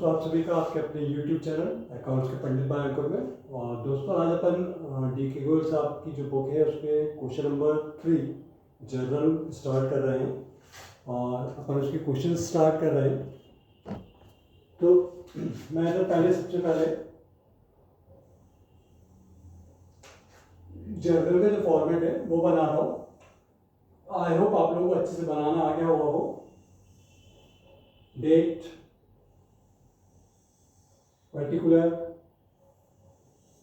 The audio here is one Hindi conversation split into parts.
तो आप सभी का आपके अपने YouTube चैनल अकाउंट्स के पंडित भाई अंकुर में। और दोस्तों आज अपन डी के गोयल साहब की जो बुक है उसमें क्वेश्चन नंबर 3 जनरल स्टार्ट कर रहे हैं और अपन उसके क्वेश्चन स्टार्ट कर रहे हैं। तो मैं तो पहले सबसे पहले जनरल का जो फॉर्मेट है वो बना रहा हूँ। आई होप आप लोगों को अच्छे से बनाना आ गया हुआ हो। Date, particular,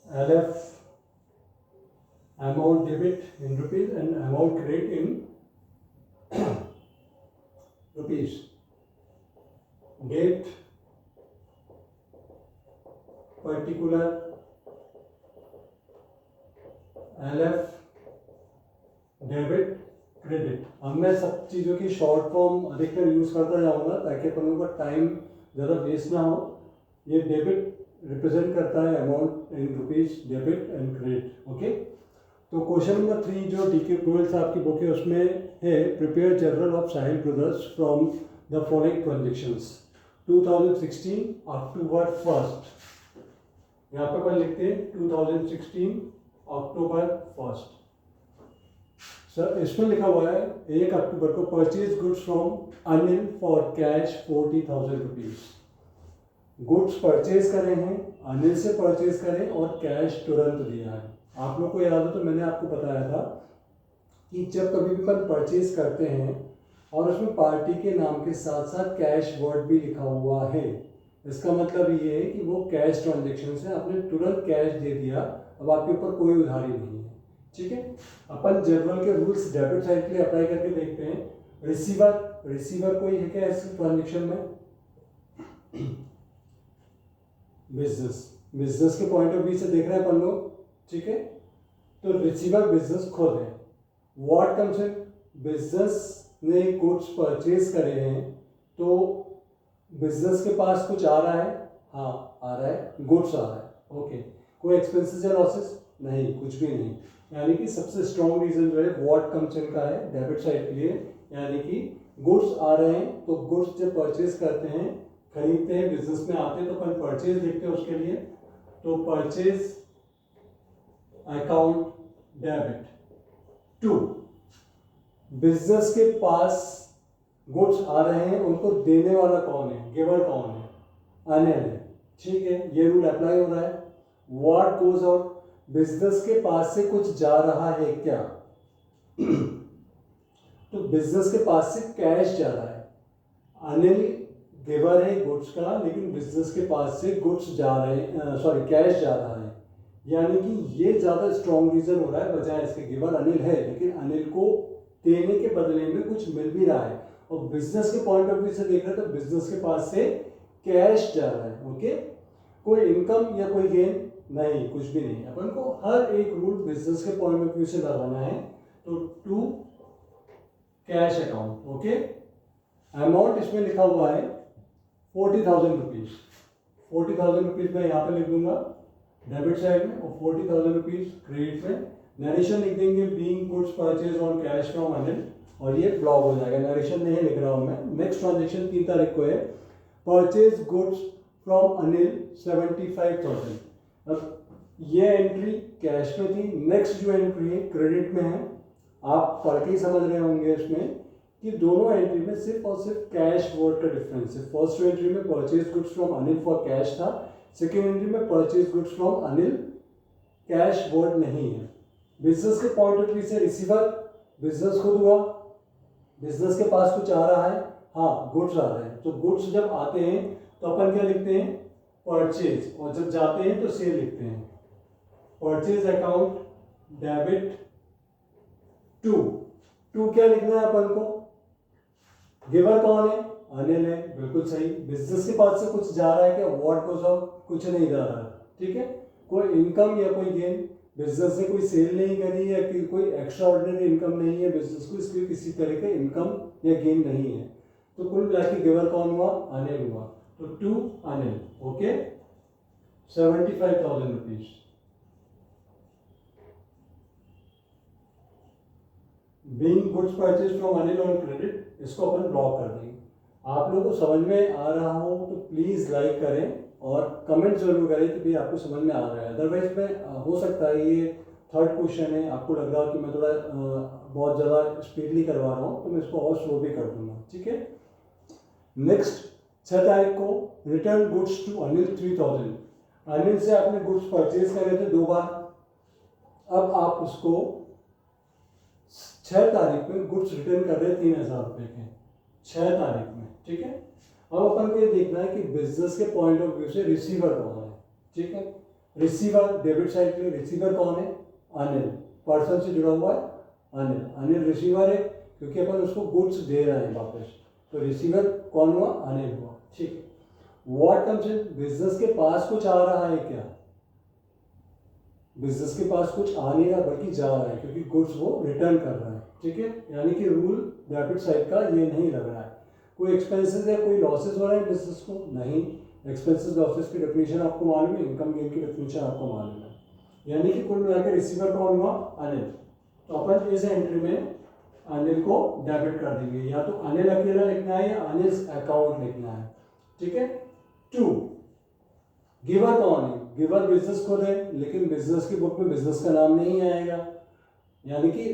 LF, amount debit in rupees and amount credit in rupees. Date, particular, LF, debit, credit. अब मैं सब चीज़ों की शॉर्ट फॉर्म अधिकतर यूज़ करता जाऊँगा ताकि अपन लोगों का टाइम ज़्यादा वेस्ट ना हो। ये डेबिट रिप्रेजेंट करता है amount in rupees, debit and credit. Okay, तो क्वेश्चन नंबर 3 जो डी के गोयल साहब की बुक है उसमें है prepare journal of Sahil brothers from the following transactions 2016 अक्टूबर 1। यहाँ पे अपन लिखते हैं 2016 अक्टूबर 1। सर इसमें लिखा हुआ है 1 अक्टूबर को purchase goods from Anil for cash 40,000 rupees. Goods purchase करे हैं, अनिल से परचेज करें और कैश तुरंत दिया है। आप लोग को याद हो तो मैंने आपको बताया था कि जब कभी भी अपन परचेज करते हैं और उसमें पार्टी के नाम के साथ साथ कैश वर्ड भी लिखा हुआ है, इसका मतलब ये है कि वो कैश ट्रांजेक्शन से आपने तुरंत कैश दे दिया, अब आपके ऊपर कोई उधारी नहीं है। ठीक है, अपन जनरल के रूल्स डेबिट साइड के लिए अप्लाई करके देखते हैं। रिसीवर कोई है क्या इस ट्रांजेक्शन में? बिजनेस के पॉइंट ऑफ व्यू से देख रहे हैं अपन लोग। ठीक है, तो रिसीवर बिजनेस खुद है। व्हाट कम्स इन, बिजनेस ने गुड्स परचेज करे हैं तो बिजनेस के पास कुछ आ रहा है, हाँ आ रहा है, गुड्स आ रहा है। ओके, कोई एक्सपेंसेस या लॉसेस नहीं, कुछ भी नहीं। यानी कि सबसे स्ट्रॉन्ग रीजन जो है व्हाट कम्स इन का है डेबिट साइड के लिए, यानी कि गुड्स आ रहे हैं। तो गुड्स जब परचेज करते हैं, खरीदते हैं, बिजनेस में आते हैं तो अपन परचेज लिखते हैं उसके लिए। तो purchase account debit to, business के पास गुड्स आ रहे हैं, उनको देने वाला कौन है, गिवर कौन है, अनिल है। ठीक है, ये रूल अप्लाई हो रहा है। व्हाट गोज आउट, बिजनेस के पास से कुछ जा रहा है क्या? तो बिजनेस के पास से कैश जा रहा है। अनिल गिवर है गुड्स का, लेकिन बिजनेस के पास से गुड्स जा रहे हैं, सॉरी कैश जा रहा है। यानी कि ये ज़्यादा स्ट्रॉन्ग रीजन हो रहा है बजाय इसके। गिवर अनिल है लेकिन अनिल को देने के बदले में कुछ मिल भी रहा है। और बिजनेस के पॉइंट ऑफ व्यू से देख रहे हैं तो बिजनेस के पास से कैश जा रहा है। ओके, कोई इनकम या कोई गेन नहीं, कुछ भी नहीं। अपन को हर एक रूल बिजनेस के पॉइंट ऑफ व्यू से लगाना है। तो to cash account. Okay, amount इसमें लिखा हुआ है 40,000 रुपीज। 40,000 रुपीज मैं यहाँ पे लिख दूंगा डेबिट साइड में और 40,000 रुपीज क्रेडिट में। नरेशन लिख देंगे being goods purchase on cash from Anil, और ये ब्लॉक हो जाएगा, नरेशन नहीं लिख रहा हूँ मैं। नेक्स्ट ट्रांजेक्शन 3 तारीख को है, परचेज गुड्स फ्रॉम अनिल 75,000। अब ये एंट्री कैश में थी। नेक्स्ट जो एंट्री है क्रेडिट में है। आप पढ़ के ही समझ रहे होंगे इसमें कि दोनों एंट्री में सिर्फ और सिर्फ कैश वर्ड का डिफरेंस है। फर्स्ट एंट्री में purchase goods from Anil for cash था, सेकेंड एंट्री में purchase goods from Anil cash word नहीं है। बिजनेस के पॉइंट ऑफ व्यू से रिसीवर बिजनेस खुद हुआ, बिजनेस के पास कुछ आ रहा है, हाँ गुड्स आ रहे हैं। तो गुड्स जब आते हैं तो अपन क्या लिखते हैं, परचेज, और जब जाते हैं तो सेल लिखते हैं। परचेज अकाउंट डेबिट टू क्या लिखना है अपन को, गिवर कौन है, अनिल है, बिल्कुल सही। बिजनेस के पास से कुछ जा रहा है क्या, व्हाट गोज आउट, कुछ नहीं जा रहा है। ठीक है, कोई इनकम या कोई गेन, बिजनेस ने कोई सेल नहीं करी या कोई एक्स्ट्रा ऑर्डिनरी इनकम नहीं है बिजनेस को, इसलिए किसी तरह का इनकम या गेन नहीं है। तो कुल मिला के गिवर कौन हुआ, अनिल हुआ। तो to Anil. Okay, 75,000 rupees. Being goods purchase from Anil on credit, इसको अपन ब्लॉक कर देंगे। आप लोगों को समझ में आ रहा हो तो प्लीज़ लाइक करें और कमेंट जरूर करें कि भाई आपको समझ में आ रहा है। अदरवाइज में हो सकता है ये थर्ड क्वेश्चन है, आपको लग रहा है कि मैं थोड़ा बहुत ज़्यादा स्पीडली करवा रहा हूँ, तो मैं इसको और स्लो भी कर दूंगा, ठीक है। नेक्स्ट 6 तारीख को return goods to Anil 3000। Anil से आपने गुड्स परचेज करे थे 2 बार, अब आप उसको 6 तारीख में गुड्स रिटर्न कर रहे हैं 3000 रुपये के, 6 तारीख में, ठीक है। अब अपन को ये देखना है कि बिजनेस के पॉइंट ऑफ व्यू से रिसीवर कौन है, ठीक है। रिसीवर डेबिट साइड पे रिसीवर कौन है, अनिल, पर्सन से जुड़ा हुआ है अनिल, अनिल रिसीवर है क्योंकि अपन उसको गुड्स दे रहे हैं वापस, तो रिसीवर कौन हुआ, अनिल हुआ, ठीक है। व्हाट कम्स इन, बिजनेस के पास कुछ आ रहा है क्या, बिजनेस के पास कुछ आ नहीं रहा बल्कि जा रहा है क्योंकि गुड्स वो रिटर्न कर रहा है, ठीक है। यानी कि रूल डेबिट साइड का ये नहीं लग रहा है। कोई एक्सपेंसेस है, कोई लॉसेस हो रहे हैं बिजनेस को, नहीं। एक्सपेंसेस लॉसेस की डेफिनेशन आपको मालूम है, इनकम गेन की डेफिनेशन आपको मालूम है, यानी कि कुल मिलाकर रिसीवर कौन हुआ, अनिल। तो अपन इस एंट्री में अनिल को डेबिट कर देंगे, या तो अनिल अकेला लिखना है या अनिल अकाउंट लिखना है, ठीक है। 2 गिवर कौन है, गिवर बिजनेस खुद है लेकिन बिजनेस की बुक में बिजनेस का नाम नहीं आएगा, यानी कि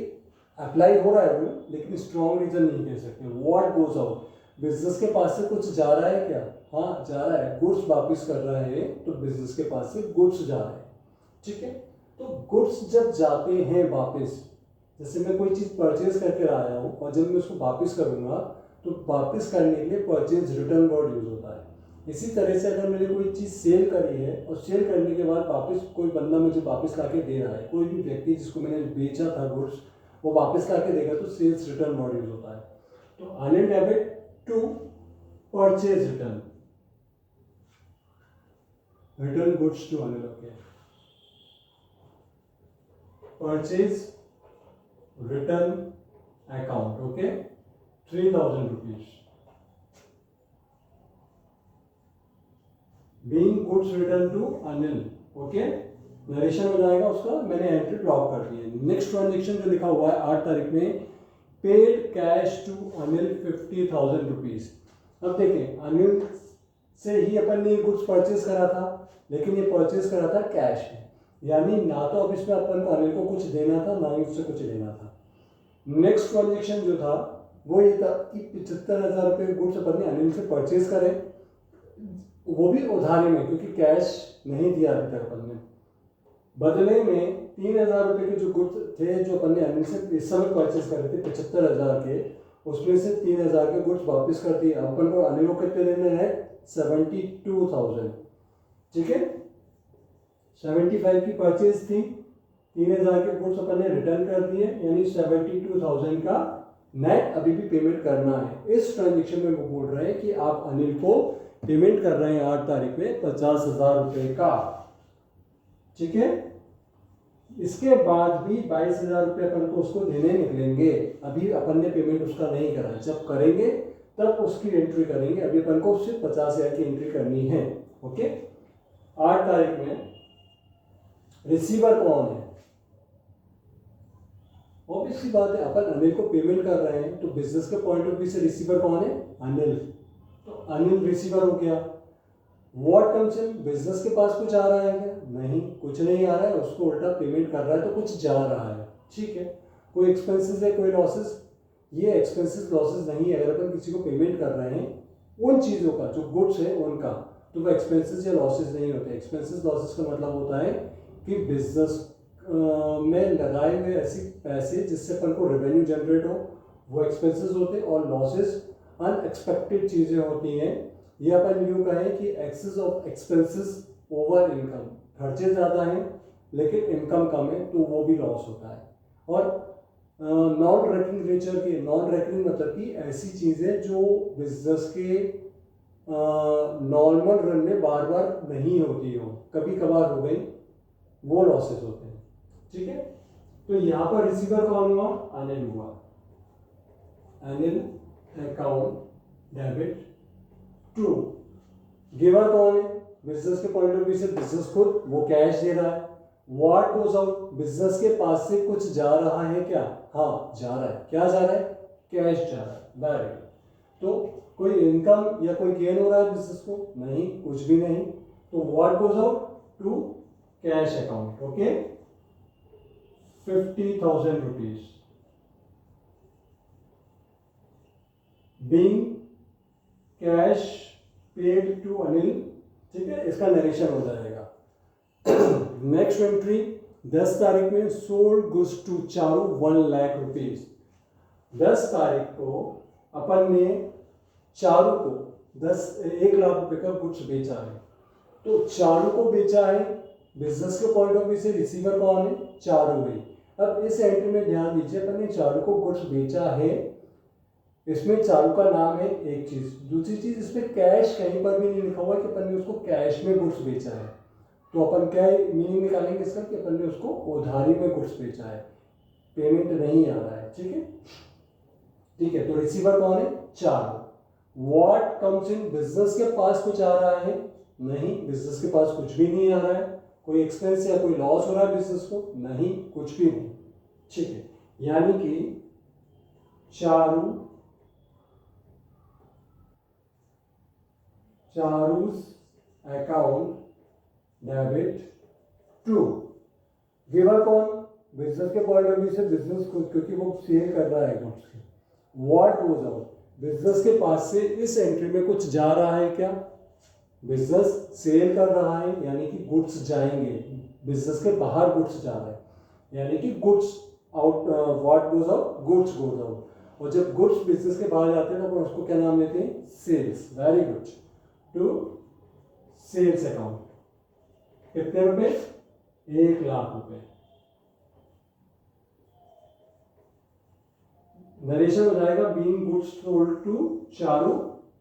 अप्लाई हो रहा है वो लेकिन स्ट्रॉन्ग रीजन नहीं कह सकते। व्हाट गोज आउट, बिजनेस के पास से कुछ जा रहा है क्या, हाँ जा रहा है, गुड्स वापिस कर रहा है तो बिजनेस के पास से गुड्स जा रहे हैं, ठीक है। तो गुड्स जब जाते हैं वापस, जैसे मैं कोई चीज़ परचेज करके आया हूँ और जब मैं उसको वापस करूँगा तो वापस करने के लिए परचेज रिटर्न वर्ड यूज होता है। इसी तरह से अगर मैंने कोई चीज़ सेल करी है और सेल करने के बाद वापस कोई बंदा मुझे वापस ला के दे रहा है, कोई भी व्यक्ति जिसको मैंने बेचा था गुड्स वो वापस ला के देगा तो सेल्स रिटर्न वर्ड यूज होता है। तो Anil debit to purchase return, return goods to Anil, okay, purchase return account, okay, 3000 rupees, being goods return to Anil, okay. Narration हो जाएगा उसका, मैंने एंट्री ड्रॉप कर दी है। नेक्स्ट ट्रांजेक्शन जो लिखा हुआ है 8 तारीख में, paid cash to Anil 50,000 rupees. अब देखें अनिल से ही अपन ने गुड्स परचेज करा था लेकिन ये परचेज करा था कैश में, यानी ना तो अब इसमें अपन को अनिल को कुछ देना था ना ही उससे कुछ लेना था। नेक्स्ट ट्रांजेक्शन जो था वो ये था कि 75,000 रुपये गुड्स अपन ने अनिल से परचेज करे, वो भी उधारी में क्योंकि कैश नहीं दिया अभी तक अपन ने। बदले में 3,000 रुपये के जो गुड्स थे जो अपन ने अनिल से इस समय परचेज करे थे 75,000 के, उसमें से 3,000 के गुड्स वापस कर दिए। अपन को अनिल को कितने देने हैं, 72,000, ठीक है। 75 की परचेज थी, 3,000 के गुड्स अपन ने रिटर्न कर दिए, यानी 72,000 का नेट अभी भी पेमेंट करना है। इस ट्रांजेक्शन में वो बोल रहे हैं कि आप अनिल को पेमेंट कर रहे हैं 8 तारीख में 50,000 रुपये का, ठीक है। इसके बाद भी 22,000 रुपये अपन को उसको देने निकलेंगे, अभी अपन ने पेमेंट उसका नहीं करा, जब करेंगे तब उसकी एंट्री करेंगे, अभी अपन को सिर्फ 50,000 की एंट्री करनी है, ओके। 8 तारीख में रिसीवर कौन है, ऑब्वियसली बात है अपन अनिल को पेमेंट कर रहे हैं तो बिजनेस के पॉइंट ऑफ व्यू से रिसीवर कौन है, अनिल, तो अनिल रिसीवर हो गया। व्हाट कम्स इन, बिजनेस के पास कुछ आ रहा है क्या, नहीं कुछ नहीं आ रहा है, उसको उल्टा पेमेंट कर रहा है तो कुछ जा रहा है, ठीक है। कोई एक्सपेंसेस है, कोई लॉसेस, ये एक्सपेंसेस लॉसेस नहीं है। अगर अपन किसी को पेमेंट कर रहे हैं उन चीज़ों का जो गुड्स है उनका, तो वो एक्सपेंसेस या लॉसेस नहीं होते। एक्सपेंसेस लॉसेस का मतलब होता है कि बिजनेस में लगाए हुए ऐसे पैसे जिससे अपन को रेवेन्यू जनरेट हो, वो एक्सपेंसेस होते हैं, और लॉसेस अनएक्सपेक्टेड चीज़ें होती हैं। ये अपन यूँ कहें कि excess of expenses over income, खर्चे ज़्यादा हैं लेकिन इनकम कम है तो वो भी लॉस होता है। और नॉन रेकरिंग नेचर के, नॉन रेकरिंग मतलब कि ऐसी चीज़ें जो बिजनेस के नॉर्मल रन में बार बार नहीं होती हो, कभी कभार हो गई, वो लॉसेस होते हैं, ठीक है। तो यहाँ पर रिसीवर कौन हुआ, अनिल हुआ, Anil account debit to. Giver कौन है, बिजनेस के पॉइंट ऑफ व्यू से बिजनेस खुद, वो कैश दे रहा है। व्हाट गोज आउट, बिजनेस के पास से कुछ जा रहा है क्या, हाँ जा रहा है, क्या जा रहा है, कैश जा रहा है, वेरी गुड। तो कोई इनकम या कोई गेन हो रहा है बिजनेस को? नहीं, कुछ भी नहीं। तो what goes out to cash account, okay, 50,000 rupees being cash paid to Anil. ठीक है, इसका नरेशन हो जाएगा। नेक्स्ट एंट्री 10 तारीख में sold goods to Charu 1 lakh rupees. 10 तारीख को अपन ने चारू को 1 लाख रुपए का गुड्स बेचा है। तो चारू को बेचा है, बिजनेस के पॉइंट ऑफ व्यू से रिसीवर कौन है? चारू है। अब इस एंट्री में ध्यान दीजिए, अपन ने चारू को गुड्स बेचा है, इसमें चारू का नाम है एक चीज। दूसरी चीज, इसमें कैश कहीं पर भी नहीं लिखा हुआ कि अपन ने उसको कैश में गुड्स बेचा है। तो अपन क्या मीनिंग निकालेंगे इसका कि अपन ने उसको उधारी में गुड्स बेचा है, पेमेंट नहीं आ रहा है। ठीक है, ठीक है। तो रिसीवर कौन है? Charu. What comes in, business के पास कुछ आ रहा है? नहीं, बिजनेस के पास कुछ भी नहीं आ रहा है। कोई एक्सपेंस या कोई लॉस हो रहा है बिजनेस को? नहीं, कुछ भी नहीं। ठीक है, यानी कि चारू's अकाउंट डेबिट टू गिवर कौन? बिजनेस के पॉइंट ऑफ व्यू से बिजनेस को, क्योंकि वो सेल कर रहा है गुड्स की। व्हाट गोज आउट, बिजनेस के पास से इस एंट्री में कुछ जा रहा है क्या? बिजनेस सेल कर रहा है यानी कि गुड्स जाएंगे, बिजनेस के बाहर गुड्स जा रहा है यानी कि goods out. What goes out? Goods goes out. और जब गुड्स बिजनेस के बाहर जाते हैं तो उसको क्या नाम लेते हैं? Sales. Very good. To sales account कितने रुपए? 1 लाख रुपए। नरेशन हो जाएगा being goods sold to Charu.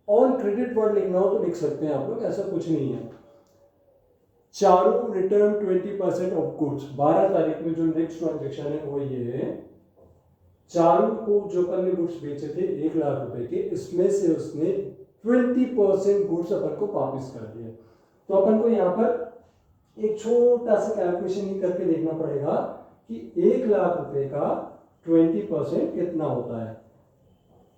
On credit word लिखना हो तो लिख सकते हैं आप लोग, ऐसा कुछ नहीं है। Charu return 20% of goods. 12 तारीख में जो नेक्स्ट ट्रांजेक्शन है वो ये है, चारू को जो अपन ने गुड्स बेचे थे 1 लाख रुपए के, इसमें से उसने 20% गुड्स अपन को वापस कर दिया। तो अपन को यहाँ पर एक छोटा सा कैलकुलेशन ही करके देखना पड़ेगा कि 1 लाख रुपए का 20% कितना होता है।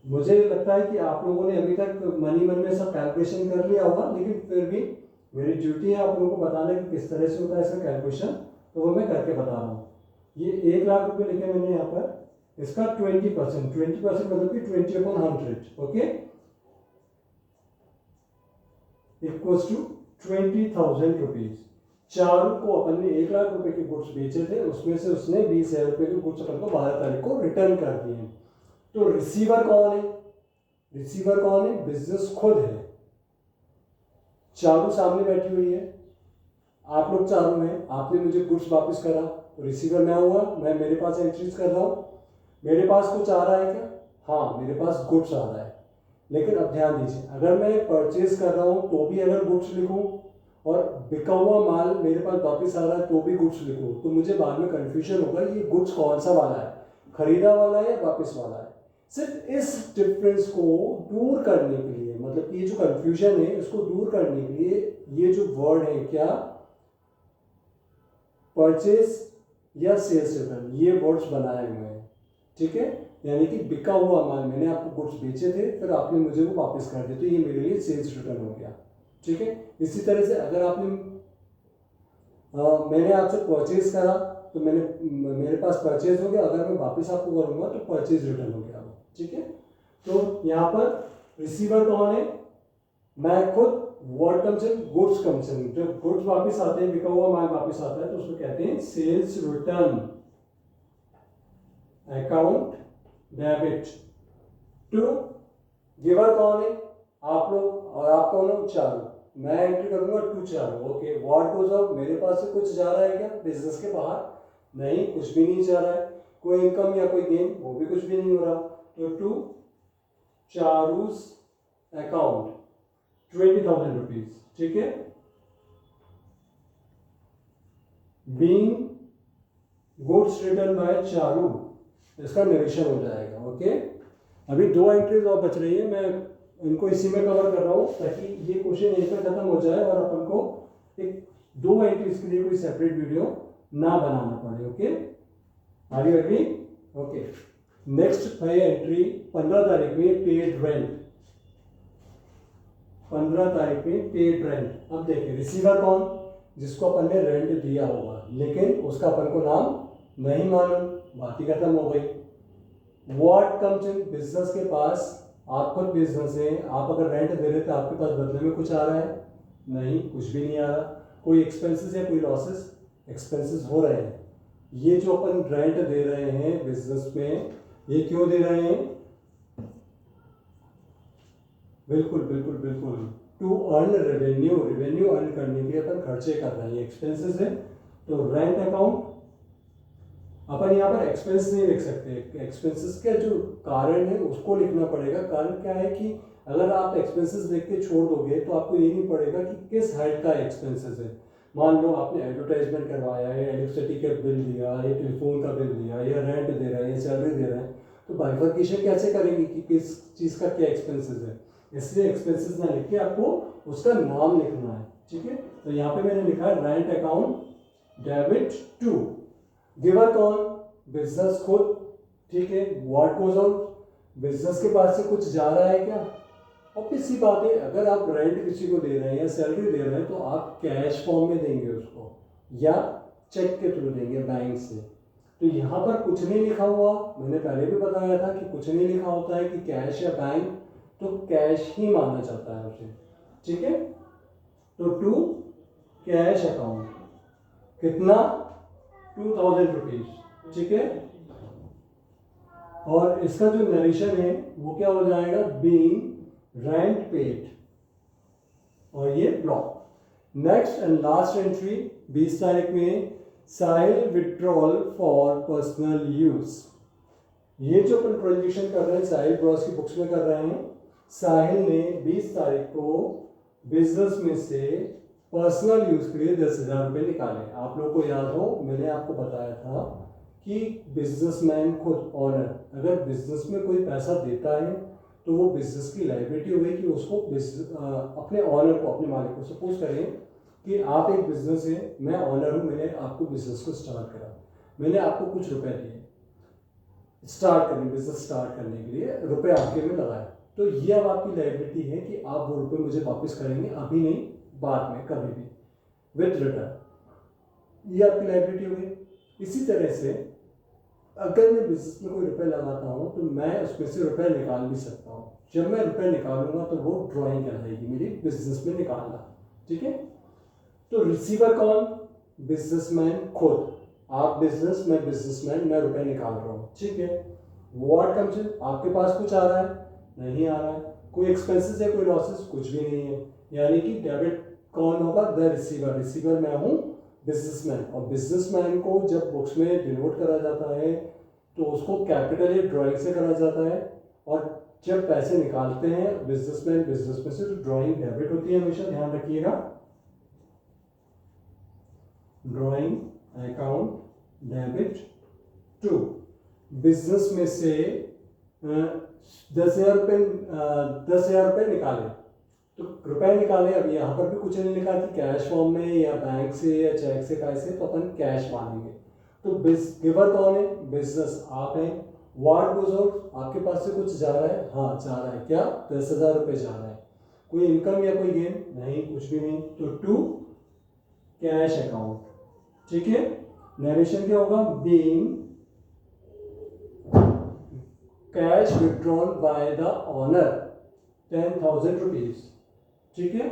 मुझे लगता है कि आप लोगों ने अभी तक मन में सब कैलकुलेशन कर लिया होगा, लेकिन फिर भी मेरी ड्यूटी है आप लोगों को बताना कि किस तरह से होता है इसका कैलकुलेशन, तो वो मैं करके बता रहा हूँ। ये 1 लाख रुपए लिखे मैंने यहाँ पर, इसका 20% मतलब कि 20/100, okay, equals to 20,000 rupees. Charu को अपन ने 1 लाख रुपए के गुड्स बेचे थे, उसमें से उसने 20,000 रुपए के गुड्स अपन को 12 तारीख को रिटर्न कर दिए। तो रिसीवर कौन है? रिसीवर कौन है? बिजनेस खुद है। चारू सामने बैठी हुई है, आप लोग चारू हैं, आपने मुझे गुड्स वापस करा, तो रिसीवर मैं हुआ, मैं मेरे पास एंट्रीज कर रहा हूँ। मेरे पास कुछ आ रहा है क्या? हाँ, मेरे पास गुड्स आ रहा है। लेकिन अब ध्यान दीजिए, अगर मैं परचेज कर रहा हूँ तो भी अगर गुड्स लिखूँ और बिका हुआ माल मेरे पास वापस आ रहा है तो भी गुड्स लिखूँ, तो मुझे बाद में कंफ्यूजन होगा ये गुड्स कौन सा वाला है, खरीदा वाला है या वापस वाला है। सिर्फ इस डिफरेंस को दूर करने के लिए, मतलब कि ये जो कंफ्यूजन है इसको दूर करने के लिए ये जो वर्ड है क्या, परचेज या सेल्स रिटर्न, ये वर्ड्स बनाए हुए हैं। ठीक है, यानी कि बिका हुआ माल, मैंने आपको गुड्स बेचे थे, फिर आपने मुझे वो वापस कर दिए, तो ये मेरे लिए सेल्स रिटर्न हो गया। ठीक है, इसी तरह से अगर आपने मैंने आपसे परचेज करा तो मेरे पास परचेज हो गया, अगर मैं वापस आपको करूंगा तो परचेज रिटर्न हो गया। ठीक है, तो यहाँ पर रिसीवर कौन है? मैं खुद। What comes in? Goods comes in. जब गुड्स वापस आते हैं, बिका हुआ माल वापस आता है, तो उसको कहते हैं sales return account debit to giver कौन है? आप लोग, और आप कौन हो? चारू। मैं एंट्री करूंगा to Charu. Okay, what goes out, मेरे पास से कुछ जा रहा है क्या बिजनेस के बाहर? नहीं, कुछ भी नहीं जा रहा है। कोई इनकम या कोई गेन, वो भी कुछ भी नहीं हो रहा। तो टू चारू's अकाउंट 20,000 रुपीज। ठीक है, being goods return by Charu, इसका नरेशन हो जाएगा। ओके, अभी 2 एंट्रीज और बच रही है, मैं इनको इसी में कवर कर रहा हूँ ताकि ये क्वेश्चन यहीं पर खत्म हो जाए और अपन को एक 2 एंट्रीज के लिए कोई सेपरेट वीडियो ना बनाना पड़े। Okay, are you agree? Okay, next है एंट्री 15 तारीख में पेड रेंट। 15 तारीख में पेड रेंट। अब देखिए रिसीवर कौन, जिसको अपन ने रेंट दिया होगा लेकिन उसका अपन को नाम नहीं मालूम, बात ही खत्म हो गई। व्हाट कम्स इन, बिजनेस के पास, आप खुद बिजनेस है, आप अगर रेंट दे रहे तो आपके पास बदले में कुछ आ रहा है? नहीं, कुछ भी नहीं आ रहा। कोई एक्सपेंसेस या कोई लॉसेस? एक्सपेंसेस हो रहे हैं। ये जो अपन रेंट दे रहे हैं बिजनेस में, ये क्यों दे रहे हैं? बिल्कुल बिल्कुल बिल्कुल, to earn revenue, revenue earn करने के लिए अपन खर्चे कर रहे हैं, एक्सपेंसेस है। तो रेंट अकाउंट अपन यहाँ पर एक्सपेंस नहीं लिख सकते, एक्सपेंसेस का जो कारण है उसको लिखना पड़ेगा। कारण क्या है कि अगर आप एक्सपेंसेस लिख के छोड़ दोगे तो आपको ये नहीं पड़ेगा कि किस हेड का एक्सपेंसेस है। मान लो आपने एडवर्टाइजमेंट करवाया है, इलेक्ट्रिसिटी का बिल दिया, या टेलीफोन का बिल दिया, या रेंट दे रहा है, या सैलरी दे रहा है, तो बाइफर्केशन कैसे करेंगे कि किस चीज़ का क्या एक्सपेंसेस है? इसलिए एक्सपेंसेस ना लिख के आपको उसका नाम लिखना है, ठीक है। तो यहाँ पे मैंने लिखा है rent account debit to, giver कौन? बिजनेस खुद, ठीक है। व्हाट गोज आउट, बिजनेस के पास से कुछ जा रहा है क्या? ऑब्वियस सी बात है, अगर आप रेंट किसी को दे रहे हैं या सैलरी दे रहे हैं तो आप कैश फॉर्म में देंगे उसको, या चेक के थ्रू देंगे बैंक से। तो यहाँ पर कुछ नहीं लिखा हुआ, मैंने पहले भी बताया था कि कुछ नहीं लिखा होता है कि कैश या बैंक, तो कैश ही माना जाता है उसे, ठीक है। तो टू कैश अकाउंट, कितना? 2000 रुपीज, ठीक है। और इसका जो नरेशन है वो क्या हो जाएगा? बीइंग रेंट पेड, और ये block. Next and last entry 20 तारीख में, साहिल विड्रॉल फॉर पर्सनल यूज। ये जो अपन ट्रांजेक्शन कर रहे हैं साहिल ब्रॉस की बुक्स में कर रहे हैं। साहिल ने 20 तारीख को बिजनेस में से पर्सनल यूज के लिए 10,000 रुपये निकाले। आप लोगों को याद हो, मैंने आपको बताया था कि बिजनेसमैन खुद ऑनर अगर बिजनेस में कोई पैसा देता है तो वो बिजनेस की लायबिलिटी हो गई कि उसको अपने ऑनर को, अपने मालिक को, सपोज करें कि आप एक बिजनेस है, मैं ऑनर हूँ, मैंने आपको बिजनेस को स्टार्ट करा, मैंने आपको कुछ रुपए दिए स्टार्ट करने, बिजनेस स्टार्ट करने के लिए रुपए आपके में लगाए, तो ये अब आपकी लायबिलिटी है कि आप वो रुपए मुझे वापस करेंगे, अभी नहीं, बाद में, कभी भी, विद रिटर्न। ये आपकी लायबिलिटी हो गई। इसी तरह से अगर मैं बिजनेस में कोई रुपए लगाता हूँ तो मैं उसमें से रुपए निकाल भी सकता हूँ। जब मैं रुपए निकालूंगा तो वो ड्राइंग कहलाएगी मेरी, बिजनेस में निकालना, ठीक है। तो रिसीवर कौन? बिजनेसमैन खुद, आप बिजनेस, मैं बिजनेसमैन, मैं रुपए निकाल रहा हूँ, ठीक है। व्हाट कम्स इन, आपके पास कुछ आ रहा है? नहीं आ रहा है। कोई एक्सपेंसेस है, कोई लॉसेस? कुछ भी नहीं है। यानी कि डेबिट कौन होगा? द रिसीवर, रिसीवर मैं हूँ, बिजनेसमैन। और बिजनेसमैन को जब बुक्स में डिनोट करा जाता है तो उसको कैपिटल या ड्राइंग से करा जाता है, और जब पैसे निकालते हैं बिजनेसमैन बिजनेस में से तो ड्राइंग डेबिट होती है, हमेशा ध्यान रखिएगा। Drawing account debit to, business में से 10,000 रुपये निकाले, तो रुपए निकाले। अब यहाँ पर भी कुछ नहीं लिखा कि कैश फॉर्म में या बैंक से या चेक से, कैसे, तो अपन कैश मानेंगे। तो गिवर कौन है? बिजनेस, आप हैं। व्हाट गोज आउट, आपके पास से कुछ जा रहा है? हाँ जा रहा है। क्या? 10,000 रुपये जा रहा है। कोई इनकम या कोई गेन? नहीं, कुछ भी नहीं। तो टू कैश अकाउंट, ठीक है। नरेशन क्या होगा? Being cash withdrawn by the owner 10,000 rupees, ठीक है।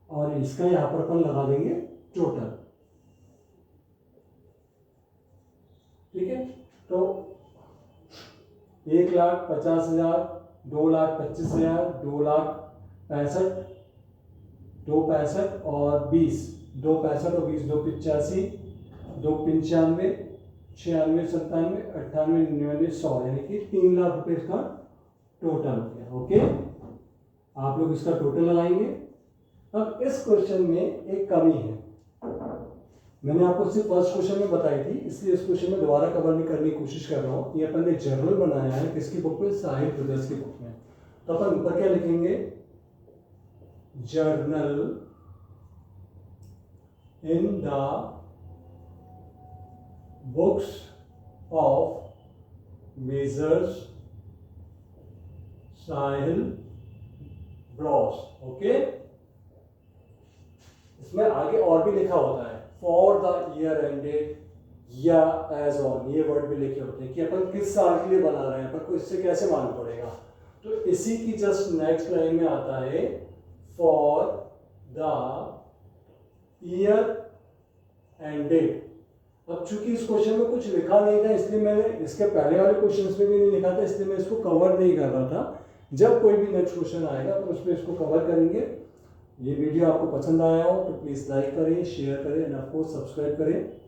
और इसका यहां पर अपन लगा देंगे टोटल, ठीक है। तो 1,50,000, 2,25,000, 2,65,000, 2,65 और 20, 2,65 और 20, 2,85, 2,95, 96, 97, 98, 99, 100, यानी कि 3,00,000 रुपए इसका टोटल हो गया। ओके, आप लोग इसका टोटल लगाएंगे। अब इस क्वेश्चन में एक कमी है, मैंने आपको सिर्फ फर्स्ट क्वेश्चन में बताई थी, इसलिए इस क्वेश्चन में दोबारा कवर नहीं करने की कोशिश कर रहा हूँ। ये अपन ने जर्नल बनाया है किसकी बुक में? साहिल ब्रदर्स की बुक में। तो अपन ऊपर क्या लिखेंगे? Journal in the books of measures Sahil Bros. Okay, इसमें आगे और भी लिखा होता है फॉर द ईयर एंडेड या एज ऑन, ये वर्ड भी लिखे होते हैं कि अपन किस साल के लिए बना रहे हैं, अपन को इससे कैसे मालूम पड़ेगा। तो इसी की जस्ट नेक्स्ट लाइन में आता है फॉर द ईयर एंडेड। अब चूंकि इस क्वेश्चन में कुछ लिखा नहीं था, इसलिए मैंने इसके पहले वाले क्वेश्चंस में भी नहीं लिखा था, इसलिए मैं इसको कवर नहीं कर रहा था। जब कोई भी नेक्स्ट क्वेश्चन आएगा तो उसमें इसको कवर करेंगे। ये वीडियो आपको पसंद आया हो तो प्लीज़ लाइक करें, शेयर करें एंड ऑफ कोर्स सब्सक्राइब करें।